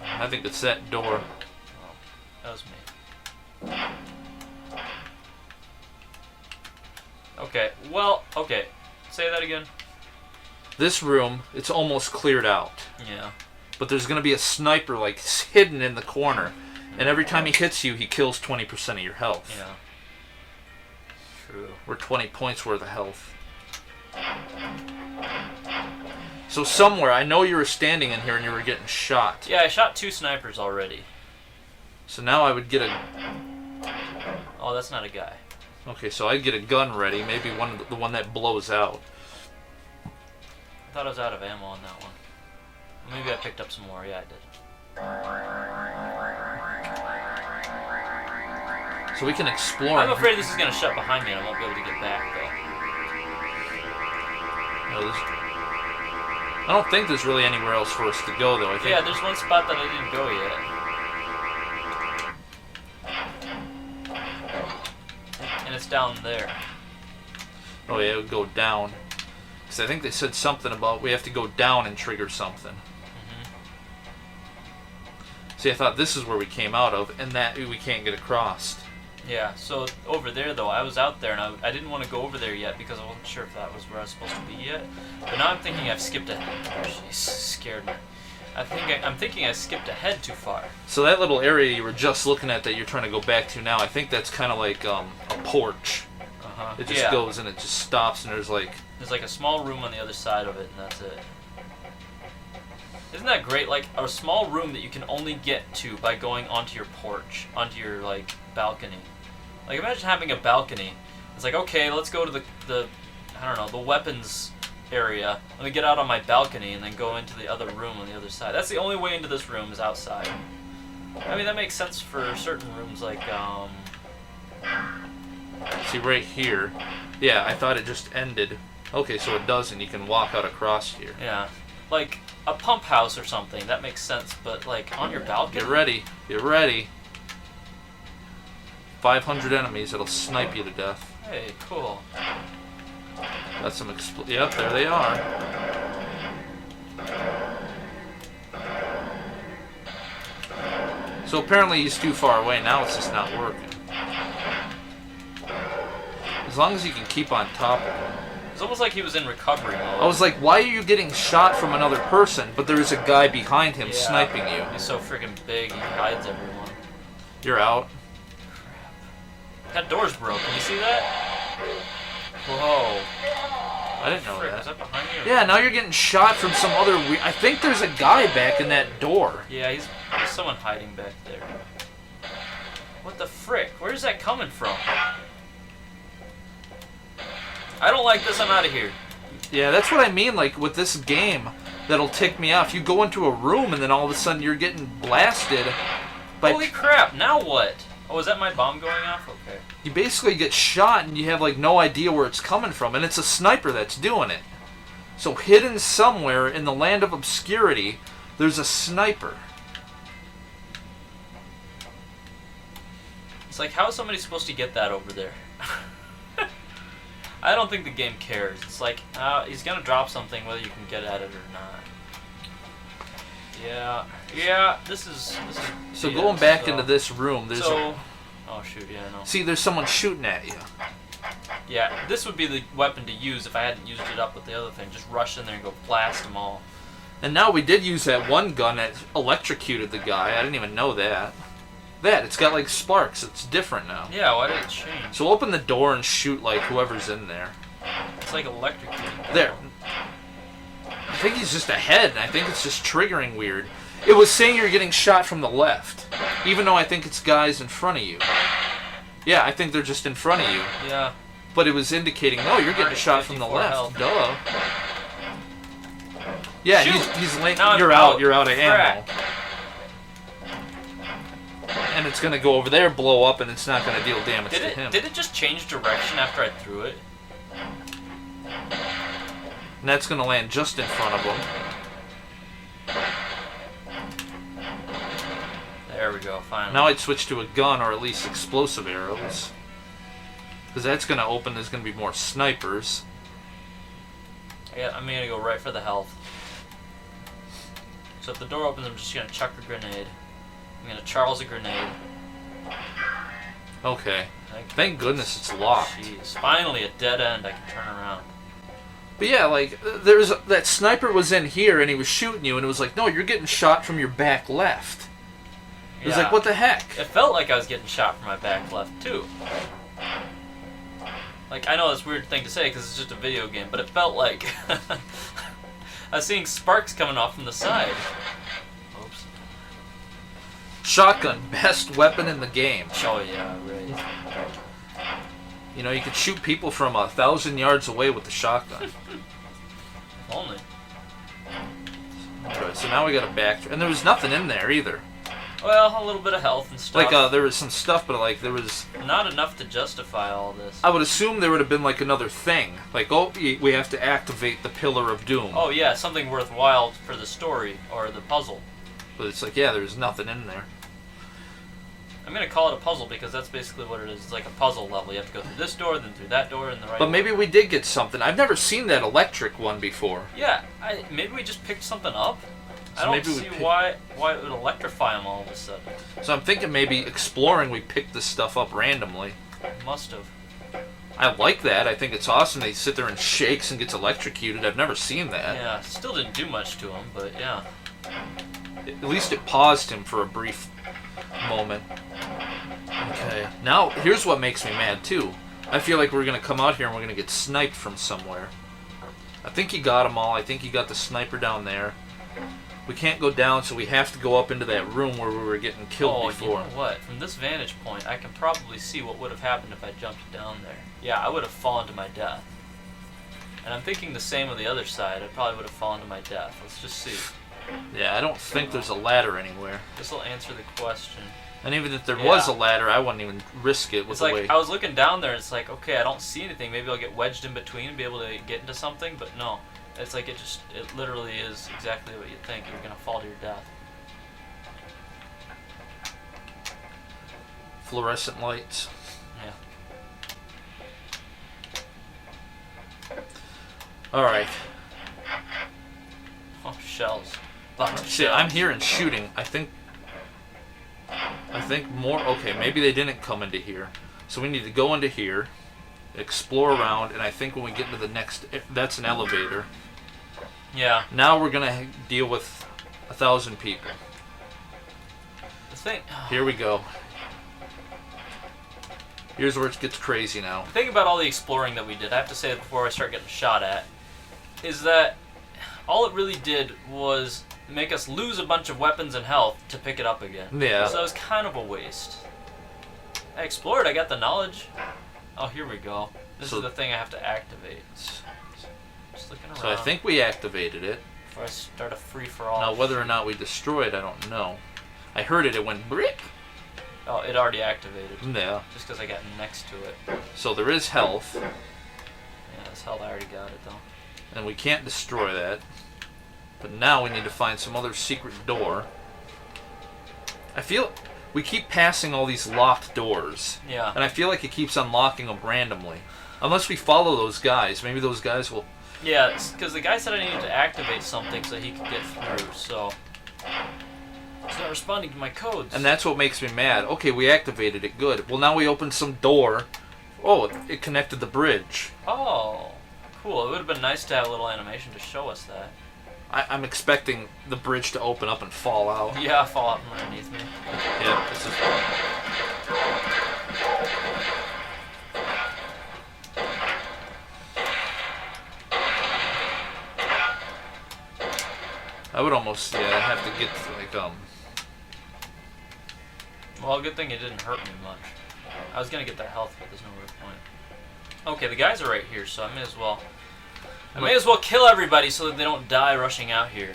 I think it's that door. Oh, that was me. Okay, well, okay. Say that again. This room, it's almost cleared out. Yeah. But there's going to be a sniper like hidden in the corner. And every time he hits you, he kills 20% of your health. Yeah. True. Or 20 points worth of health. So somewhere, I know you were standing in here and you were getting shot. Yeah, I shot 2 snipers already. So now I would get a... Oh, that's not a guy. Okay, so I'd get a gun ready. Maybe the one that blows out. I thought I was out of ammo on that one. Maybe I picked up some more. Yeah, I did. So we can explore. I'm afraid this is gonna shut behind me and I won't be able to get back though. No, I don't think there's really anywhere else for us to go though. I think. Yeah, there's one spot that I didn't go yet. And it's down there. Oh yeah, it would go down. Because I think they said something about we have to go down and trigger something. See, I thought this is where we came out of, and that we can't get across. Yeah, so over there though, I was out there and I didn't want to go over there yet because I wasn't sure if that was where I was supposed to be yet. But now I'm thinking I've skipped ahead. Jeez, scared me. I'm thinking I skipped ahead too far. So that little area you were just looking at that you're trying to go back to now, I think that's kind of like a porch. It just goes and it just stops and there's like a small room on the other side of it and that's it. Isn't that great? Like a small room that you can only get to by going onto your porch, onto your like balcony. Like imagine having a balcony. It's like, okay, let's go to the I don't know, the weapons area. Let me get out on my balcony and then go into the other room on the other side. That's the only way into this room is outside. I mean that makes sense for certain rooms like see right here. Yeah, I thought it just ended. Okay, so it doesn't. You can walk out across here. yeah. Like a pump house or something, that makes sense, but like on your balcony. Get ready. Get ready. 500 enemies that'll snipe you to death. Hey, cool. That's some yep, there they are. So apparently he's too far away. Now it's just not working. As long as you can keep on top of him. It's almost like he was in recovery mode. I was like, why are you getting shot from another person, but there is a guy behind him sniping you? He's so freaking big, he hides everyone. You're out. That door's broken, you see that? Whoa. I didn't know Frick, that. is that behind you? Yeah, now you're getting shot from some other I think there's a guy back in that door. Yeah, there's someone hiding back there. What the frick? Where's that coming from? I don't like this, I'm out of here. Yeah, that's what I mean, like, with this game, that'll tick me off. You go into a room, and then all of a sudden you're getting blasted by... Holy crap, now what? Oh, is that my bomb going off? Okay. You basically get shot, and you have, like, no idea where it's coming from, and it's a sniper that's doing it. So hidden somewhere in the land of obscurity, there's a sniper. It's like, how is somebody supposed to get that over there? I don't think the game cares. It's like, he's gonna drop something whether you can get at it or not. Yeah, this is So going back into this room, there's oh shoot, yeah, I know. See, there's someone shooting at you. Yeah, this would be the weapon to use if I hadn't used it up with the other thing. Just rush in there and go blast them all. And now we did use that one gun that electrocuted the guy. I didn't even know that. It's got like sparks. It's different now. Yeah, why did it change? So open the door and shoot like whoever's in there. It's like electrocuting. There. I think he's just ahead, and I think it's just triggering weird. It was saying you're getting shot from the left, even though I think it's guys in front of you. Yeah, I think they're just in front of you. Yeah. But it was indicating, no, you're getting shot from the left. Health. Duh. Yeah, Shoot. he's laying. Now You're I'm out. You're out of ammo. And it's gonna go over there, blow up, and it's not gonna deal damage to him. Did it just change direction after I threw it? And that's gonna land just in front of him. There we go, finally. Now I'd switch to a gun or at least explosive arrows. Because that's gonna open, there's gonna be more snipers. Yeah, I'm gonna go right for the health. So if the door opens, I'm just gonna chuck a grenade. I'm gonna Charles a grenade. Okay. Thank goodness it's locked. Jeez, finally a dead end I can turn around. But yeah, like, there's that sniper was in here and he was shooting you and it was like, no, you're getting shot from your back left. It was like, what the heck? It felt like I was getting shot from my back left too. Like, I know that's a weird thing to say because it's just a video game, but it felt like I was seeing sparks coming off from the side. Oops. Shotgun, best weapon in the game. Oh yeah, right. You know, you could shoot people from 1,000 yards away with the shotgun. Only. Alright, so now we got a back, and there was nothing in there either. Well, a little bit of health and stuff. Like, there was some stuff, but like, there was... Not enough to justify all this. I would assume there would have been like another thing. Like, oh, we have to activate the Pillar of Doom. Oh yeah, something worthwhile for the story or the puzzle. But it's like, yeah, there's nothing in there. I'm gonna call it a puzzle because that's basically what it is. It's like a puzzle level. You have to go through this door, then through that door, and the right. But maybe we did get something. I've never seen that electric one before. Yeah, maybe we just picked something up. So I don't see why it would electrify them all of a sudden. So I'm thinking maybe exploring, we picked this stuff up randomly. Must have. I like that. I think it's awesome. They sit there and shakes and gets electrocuted. I've never seen that. Yeah, still didn't do much to him, but yeah. At least it paused him for a brief moment. Okay. Now, here's what makes me mad, too. I feel like we're going to come out here and we're going to get sniped from somewhere. I think he got them all. I think he got the sniper down there. We can't go down, so we have to go up into that room where we were getting killed before. You know what? From this vantage point, I can probably see what would have happened if I jumped down there. Yeah, I would have fallen to my death. And I'm thinking the same on the other side. I probably would have fallen to my death. Let's just see. Yeah, I don't think there's a ladder anywhere. This will answer the question. And even if there was a ladder, I wouldn't even risk it with the way... I was looking down there, it's like, okay, I don't see anything. Maybe I'll get wedged in between and be able to get into something, but no. It's like it literally is exactly what you think. You're going to fall to your death. Fluorescent lights. Yeah. Alright. Oh, shells. Lots of See, shells. I'm hearing shooting. I think more... Okay, maybe they didn't come into here. So we need to go into here, explore around, and I think when we get into the next... That's an elevator. Yeah. Now we're going to deal with 1,000 people. The thing... Here we go. Here's where it gets crazy now. The thing about all the exploring that we did, I have to say before I start getting shot at, is that all it really did was make us lose a bunch of weapons and health to pick it up again. Yeah. So it was kind of a waste. I explored, I got the knowledge. Oh, here we go. This is the thing I have to activate. Just looking around. So I think we activated it. Before I start a free-for-all. Now whether or not we destroy it, I don't know. I heard it went brick. Oh, it already activated. Yeah. Just because I got next to it. So there is health. Yeah, that's hell, I already got it though. And we can't destroy that. But now we need to find some other secret door. I feel we keep passing all these locked doors. Yeah. And I feel like it keeps unlocking them randomly. Unless we follow those guys. Maybe those guys will... Yeah, because the guy said I needed to activate something so he could get through, so... He's not responding to my codes. And that's what makes me mad. Okay, we activated it. Good. Well, now we opened some door. Oh, it connected the bridge. Oh, cool. It would have been nice to have a little animation to show us that. I'm expecting the bridge to open up and fall out. Yeah, fall out from underneath me. Yeah, this is... I would almost, have to get, like, Well, good thing it didn't hurt me much. I was gonna get that health, but there's no real point. Okay, the guys are right here, so I may as well kill everybody so that they don't die rushing out here.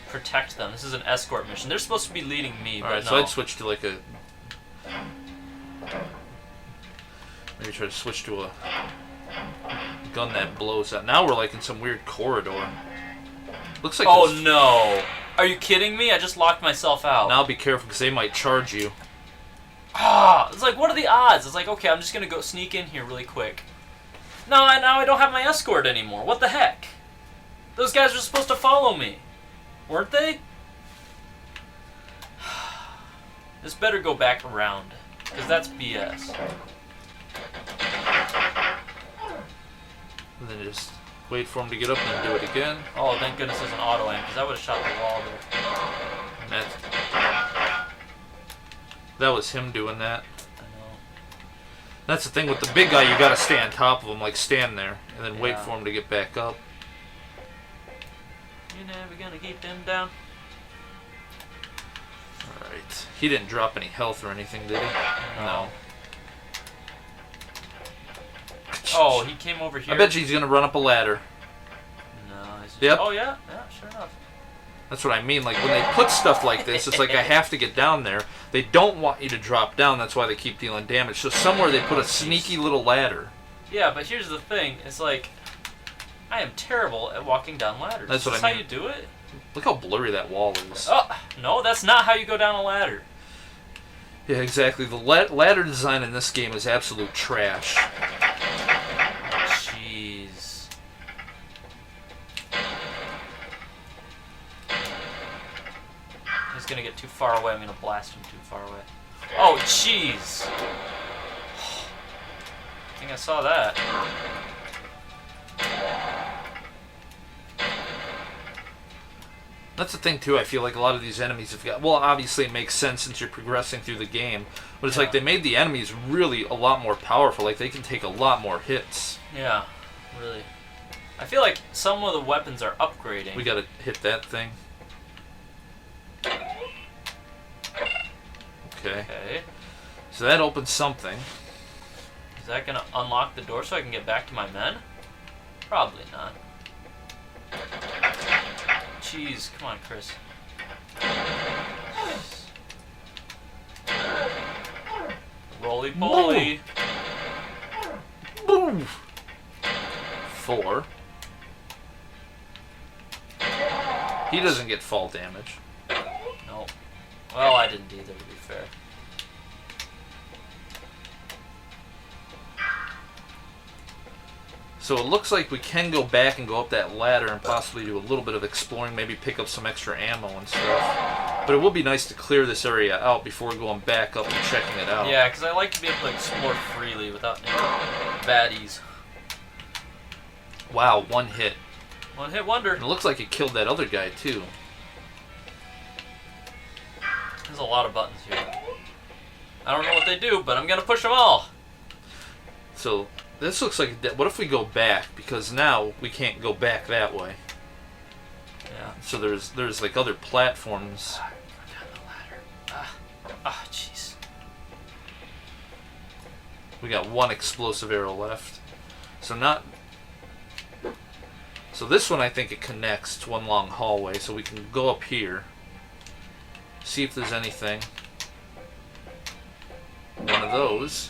Protect them. This is an escort mission. They're supposed to be leading me, but alright, no. so I'd switch to, like, a... Maybe try to switch to a gun that blows out. Now we're, like, in some weird corridor. Looks like Oh, no. Are you kidding me? I just locked myself out. Now be careful, because they might charge you. Ah, it's like, what are the odds? It's like, okay, I'm just gonna go sneak in here really quick. Now I don't have my escort anymore. What the heck? Those guys were supposed to follow me. Weren't they? This better go back around, because that's BS. And then just wait for him to get up and then do it again. Oh, thank goodness there's an auto aim, because I would have shot the wall there. And that was him doing that. I know. That's the thing with the big guy, you gotta stay on top of him, like stand there, and then wait Yeah. for him to get back up. You're never gonna keep them down. Alright. He didn't drop any health or anything, did he? No. Oh, he came over here. I bet you he's gonna run up a ladder. No, he's just... Yep. Oh, yeah? Yeah, sure enough. That's what I mean. Like, when they put stuff like this, it's like I have to get down there. They don't want you to drop down. That's why they keep dealing damage. So somewhere they put a sneaky little ladder. Yeah, but here's the thing. It's like, I am terrible at walking down ladders. That's what Is I how mean. you do it? Look how blurry that wall is. Oh, no, that's not how you go down a ladder. Yeah, exactly. The ladder design in this game is absolute trash. Jeez. He's gonna get too far away. I'm gonna blast him too far away. Oh, jeez. I think I saw that. That's the thing, too. I feel like a lot of these enemies have got... Well, obviously it makes sense since you're progressing through the game. But it's like they made the enemies really a lot more powerful. Like, they can take a lot more hits. Yeah, really. I feel like some of the weapons are upgrading. We gotta hit that thing. Okay. Okay. So that opens something. Is that gonna unlock the door so I can get back to my men? Probably not. Jeez, come on, Chris. Roly poly. Boom! 4. He doesn't get fall damage. Nope. Well, I didn't either, to be fair. So it looks like we can go back and go up that ladder and possibly do a little bit of exploring, maybe pick up some extra ammo and stuff. But it would be nice to clear this area out before going back up and checking it out. Yeah, because I like to be able to explore freely without any baddies. Wow, 1 hit. One hit wonder. And it looks like it killed that other guy too. There's a lot of buttons here. I don't know what they do, but I'm gonna push them all. So this looks like what if we go back, because now we can't go back that way. Yeah. So there's like other platforms. Go down the ladder. Ah, jeez. We got 1 explosive arrow left. So this one I think it connects to one long hallway, so we can go up here. See if there's anything. One of those.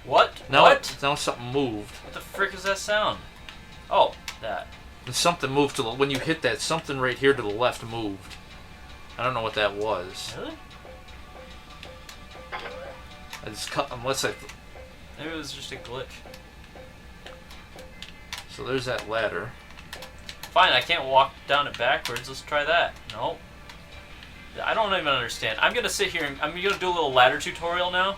What? Now, What? now something moved. What the frick is that sound? Oh, that. And something moved to the... When you hit that, something right here to the left moved. I don't know what that was. Really? I just cut... Unless I... Maybe it was just a glitch. So there's that ladder. Fine, I can't walk down it backwards. Let's try that. Nope. I don't even understand. I'm gonna sit here and I'm gonna do a little ladder tutorial now.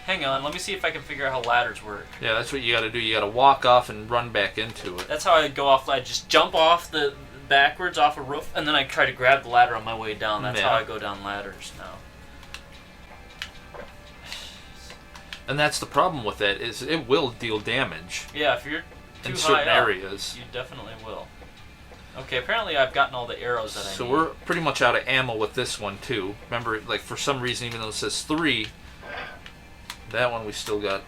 Hang on, let me see if I can figure out how ladders work. Yeah, that's what you gotta do. You gotta walk off and run back into it. That's how I go off. I just jump off the backwards off a roof, and then I try to grab the ladder on my way down. That's how I go down ladders now. And that's the problem with that, is it will deal damage Yeah, if you're too in high certain up, areas. you definitely will. Okay, apparently I've gotten all the arrows that I So need. we're pretty much out of ammo with this one too. Remember, like for some reason, even though it says 3, that one we still got.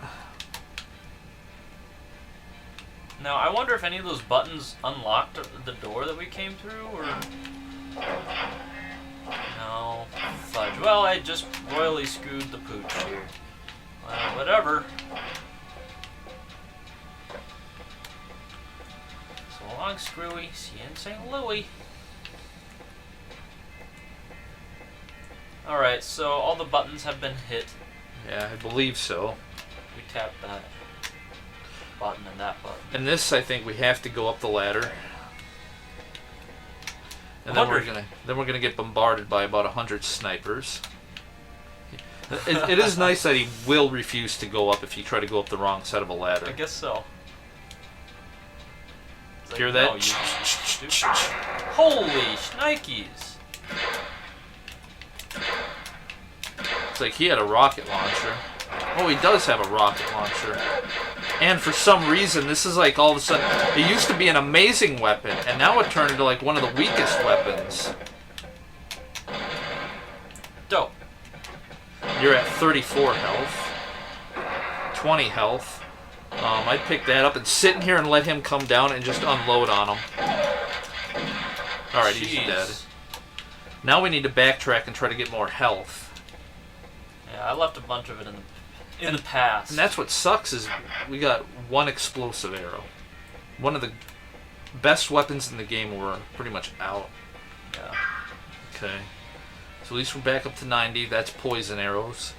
Now, I wonder if any of those buttons unlocked the door that we came through, or... No. Fudge. Well, I just royally screwed the pooch here. Well, whatever. So long, Screwy. See you in St. Louis. Alright, so all the buttons have been hit. Yeah, I believe so. We tapped that button and that button. And this, I think we have to go up the ladder. And then we're gonna get bombarded by about 100 snipers. It is nice that he will refuse to go up if you try to go up the wrong side of a ladder. I guess so. It's Hear like, that? no, you stupid. Holy shnikes! It's like he had a rocket launcher. Oh, he does have a rocket launcher. And for some reason, this is like all of a sudden... It used to be an amazing weapon, and now it turned into like one of the weakest weapons. Dope. You're at 34 health. 20 health. I'd pick that up and sit in here and let him come down and just unload on him. Alright, he's dead. Now we need to backtrack and try to get more health. Yeah, I left a bunch of it in the past. And that's what sucks is we got one explosive arrow. One of the best weapons in the game were pretty much out. Yeah. Okay. So at least we're back up to 90. That's poison arrows.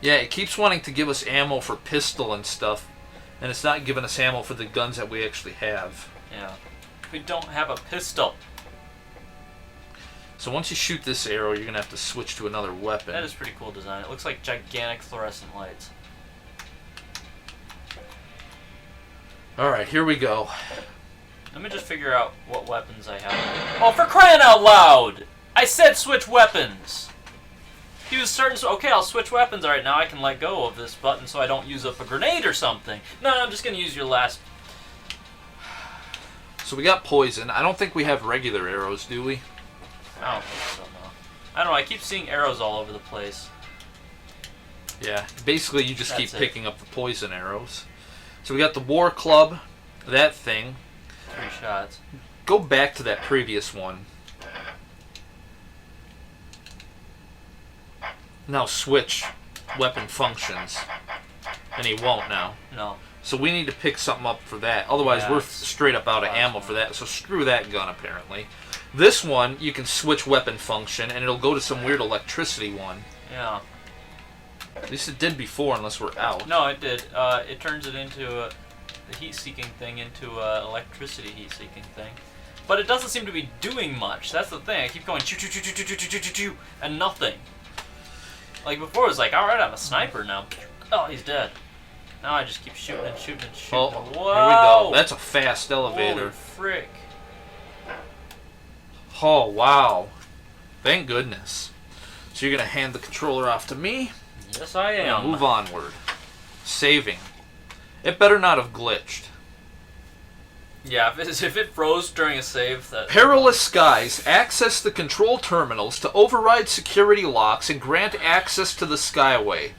Yeah, it keeps wanting to give us ammo for pistol and stuff. And it's not giving us ammo for the guns that we actually have. Yeah. We don't have a pistol. So once you shoot this arrow, you're going to have to switch to another weapon. That is pretty cool design. It looks like gigantic fluorescent lights. Alright, here we go. Let me just figure out what weapons I have. Oh, for crying out loud! I said switch weapons! He was starting to... Okay, I'll switch weapons. Alright, now I can let go of this button so I don't use up a grenade or something. No, I'm just going to use your last... So we got poison. I don't think we have regular arrows, do we? I don't think so, no. I don't know, I keep seeing arrows all over the place. Yeah, basically you just That's keep it. picking up the poison arrows. So we got the war club, that thing. 3 shots. Go back to that previous one. Now switch weapon functions. And he won't now. No. So we need to pick something up for that. Otherwise Yeah, we're it's straight up out of last ammo one. for that. So screw that gun apparently. This one, you can switch weapon function and it'll go to some weird electricity one. Yeah. At least it did before unless we're out. No, it did. It turns it into the heat-seeking thing into electricity heat-seeking thing. But it doesn't seem to be doing much. That's the thing. I keep going choo choo choo choo choo choo choo choo choo and nothing. Like before it was like, alright, I'm a sniper now. Oh, he's dead. Now I just keep shooting and shooting and shooting. Oh, Whoa! here we go. That's a fast elevator. Holy frick. Oh, wow. Thank goodness. So you're going to hand the controller off to me Yes, I and am. move onward. Saving. It better not have glitched. Yeah, if it froze during a save, that... Perilous skies. Access the control terminals to override security locks and grant access to the Skyway.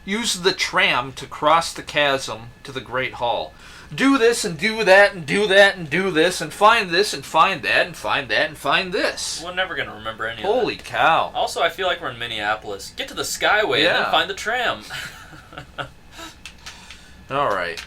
Use the tram to cross the chasm to the Great Hall. Do this and do that and do that and do this and find this and find that and find that and find this. We're never going to remember any of Holy that. cow. Also, I feel like we're in Minneapolis. Get to the Skyway and Yeah. then find the tram. Alright.